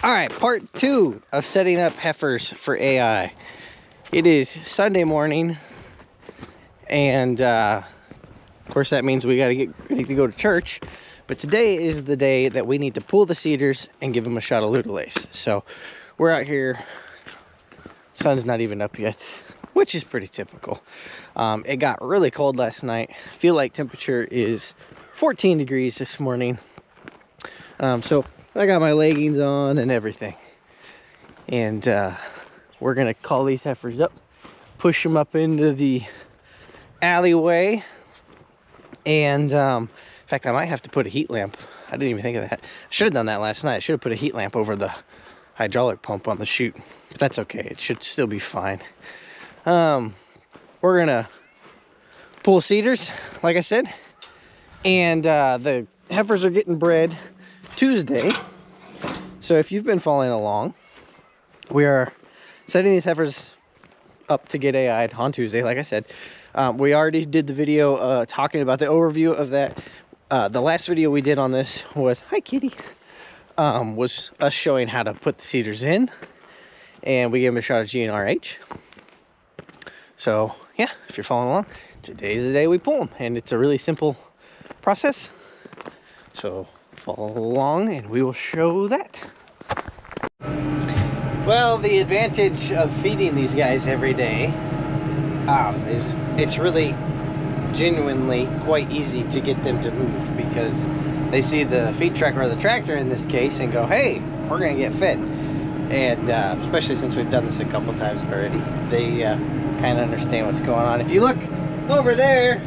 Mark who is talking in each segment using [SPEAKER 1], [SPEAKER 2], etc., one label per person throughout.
[SPEAKER 1] All right, part 2 of setting up heifers for AI. It is Sunday morning, and of course that means we got to get ready to go to church. But today is the day that we need to pull the CIDRs and give them a shot of Ludolase. So we're out here. Sun's not even up yet, which is pretty typical. It got really cold last night. I feel like temperature is 14 degrees this morning. So I got my leggings on and everything. And we're gonna call these heifers up, push them up into the alleyway. And in fact, I might have to put a heat lamp. I didn't even think of that. I should have done that last night. I should have put a heat lamp over the hydraulic pump on the chute. But that's okay. It should still be fine. We're gonna pull CIDRs, like I said. And the heifers are getting bred Tuesday. So if you've been following along, we are setting these heifers up to get AI'd on Tuesday, like I said. We already did the video talking about the overview of that. The last video we did on this was, hi kitty, was us showing how to put the CIDRs in, and we gave them a shot of GnRH. So yeah, if you're following along, today's the day we pull them, and it's a really simple process. So follow along and we will show that. Well, the advantage of feeding these guys every day is it's really genuinely quite easy to get them to move, because they see the feed truck or the tractor in this case and go, hey, we're gonna get fed. And especially since we've done this a couple times already, they kind of understand what's going on. If you look over there,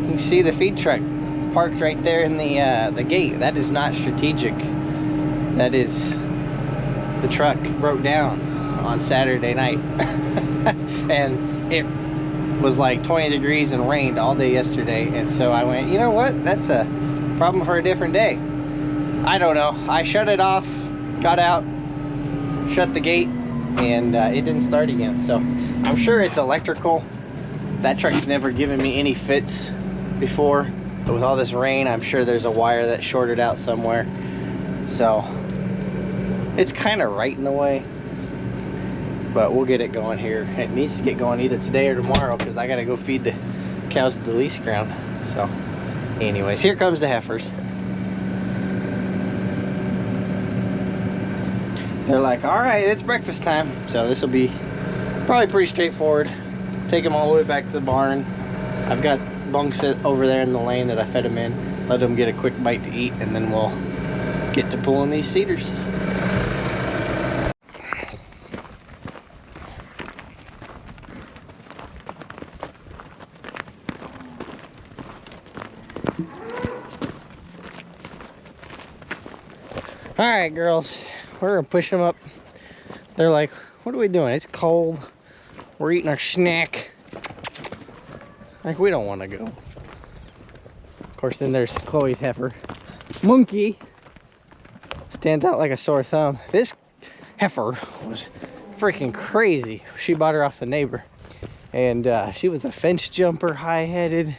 [SPEAKER 1] you see the feed truck parked right there in the gate. That is not strategic. That is, the truck broke down on Saturday night and it was like 20 degrees and rained all day yesterday, and so I went, you know what, that's a problem for a different day. I don't know, I shut it off, got out, shut the gate, and it didn't start again. So I'm sure it's electrical. That truck's never given me any fits before, but with all this rain, I'm sure there's a wire that shorted out somewhere. So it's kind of right in the way, but we'll get it going here. It needs to get going either today or tomorrow, because I gotta go feed the cows at the lease ground. So anyways, here comes the heifers. They're like, all right, it's breakfast time. So this will be probably pretty straightforward. Take them all the way back to the barn. I've got bunks over there in the lane that I fed them in. Let them get a quick bite to eat, and then we'll get to pulling these CIDRs. All right, girls, we're gonna push them up. They're like, what are we doing? It's cold. We're eating our snack. Like, we don't want to go. Of course, then there's Chloe's heifer. Monkey stands out like a sore thumb. This heifer was freaking crazy. She bought her off the neighbor, and she was a fence jumper, high-headed.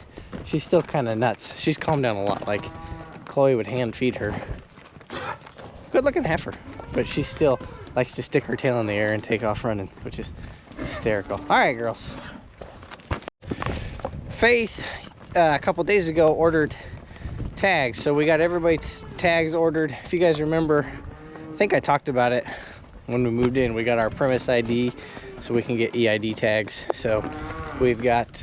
[SPEAKER 1] She's still kind of nuts. She's calmed down a lot. Like, Chloe would hand feed her. Good-looking heifer, but she still likes to stick her tail in the air and take off running, which is hysterical. All right, girls. Faith, a couple days ago, ordered tags. So we got everybody's tags ordered. If you guys remember, I think I talked about it when we moved in. We got our premise ID so we can get EID tags. So we've got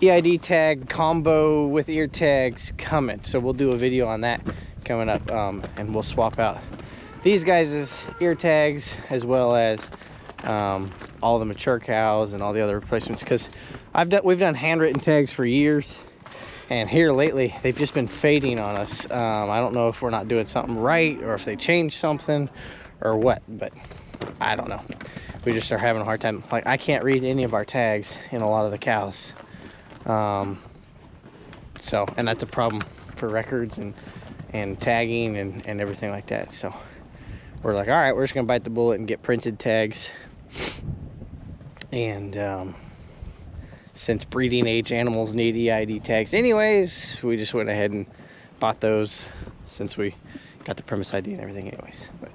[SPEAKER 1] EID tag combo with ear tags coming. So we'll do a video on that coming up, and we'll swap out these guys' ear tags as well as all the mature cows and all the other replacements, because we've done handwritten tags for years, and here lately they've just been fading on us. I don't know if we're not doing something right or if they changed something or what, but I don't know. We just are having a hard time. Like, I can't read any of our tags in a lot of the cows, so, and that's a problem for records and tagging and everything like that. So we're like, all right, we're just gonna bite the bullet and get printed tags. And since breeding age animals need EID tags anyways, we just went ahead and bought those, since we, got the premise ID and everything anyways. But.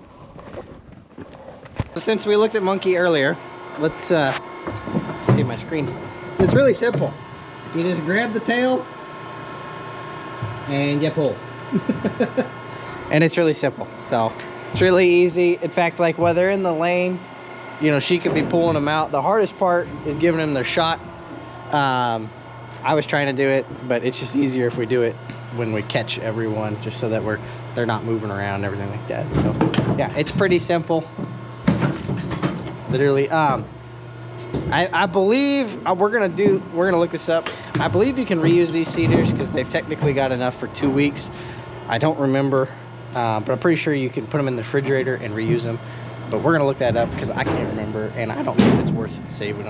[SPEAKER 1] So since we looked at monkey earlier, let's see my screen. It's really simple. You just grab the tail and you pull. And it's really simple. So it's really easy. In fact, like while they're in the lane, you know, she could be pulling them out. The hardest part is giving them their shot. I was trying to do it, but it's just easier if we do it when we catch everyone, just so that they're not moving around and everything like that. So yeah, it's pretty simple. Literally, I believe we're gonna look this up. I believe you can reuse these CIDRs because they've technically got enough for 2 weeks. I don't remember, but I'm pretty sure you can put them in the refrigerator and reuse them. But we're gonna look that up because I can't remember, and I don't know if it's worth saving them.